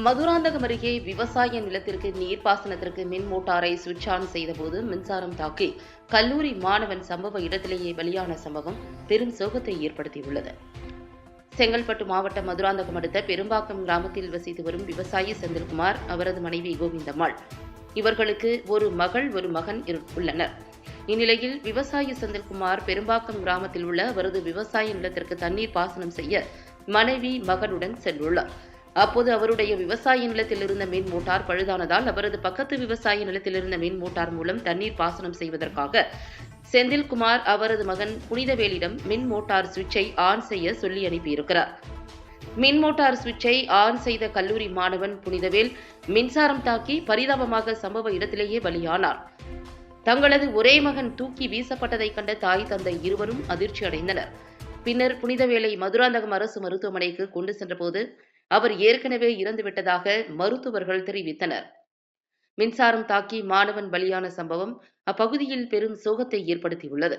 மதுராந்தகம் அருகே விவசாய நிலத்திற்கு நீர்ப்பாசனத்திற்கு மின் மோட்டாரை சுவிட்ச் ஆன் செய்தபோது மின்சாரம் தாக்கி கல்லூரி மாணவன் சம்பவ இடத்திலேயே பலியான சம்பவம் பெரும் சோகத்தை ஏற்படுத்தியுள்ளது. செங்கல்பட்டு மாவட்டம் மதுராந்தகம் அடுத்த பெரும்பாக்கம் கிராமத்தில் வசித்து வரும் விவசாயி செந்தில்குமார், அவரது மனைவி கோவிந்தம்மாள். இவர்களுக்கு ஒரு மகள், ஒரு மகன் உள்ளனர். இந்நிலையில் விவசாயி செந்தில்குமார் பெரும்பாக்கம் கிராமத்தில் உள்ள அவரது விவசாய நிலத்திற்கு தண்ணீர் பாசனம் செய்ய மனைவி, மகனுடன் சென்றுள்ளார். அப்போது அவருடைய விவசாய நிலத்தில் இருந்த மின் மோட்டார் பழுதானதால் அவரது பக்கத்து விவசாய நிலத்தில் இருந்த மின் மோட்டார் மூலம் தண்ணீர் பாசனம் செய்வதற்காக செந்தில்குமார் அவரது மகன் புனிதவேலிடம் மின் மோட்டார் சுவிட்சை ஆன் செய்ய சொல்லி அனுப்பியிருக்கிறார். மின் மோட்டார் சுவிட்சை ஆன் செய்த கல்லூரி மாணவன் புனிதவேல் மின்சாரம் தாக்கி பரிதாபமாக சம்பவ இடத்திலேயே பலியானார். தங்களது ஒரே மகன் தூக்கி வீசப்பட்டதை கண்ட தாய், தந்தை இருவரும் அதிர்ச்சி அடைந்தனர். பின்னர் புனிதவேலை மதுராந்தகம் அரசு மருத்துவமனைக்கு கொண்டு சென்றபோது அவர் ஏற்கனவே இறந்துவிட்டதாக மருத்துவர்கள் தெரிவித்தனர். மின்சாரம் தாக்கி மாணவன் பலியான சம்பவம் அப்பகுதியில் பெரும் சோகத்தை ஏற்படுத்தியுள்ளது.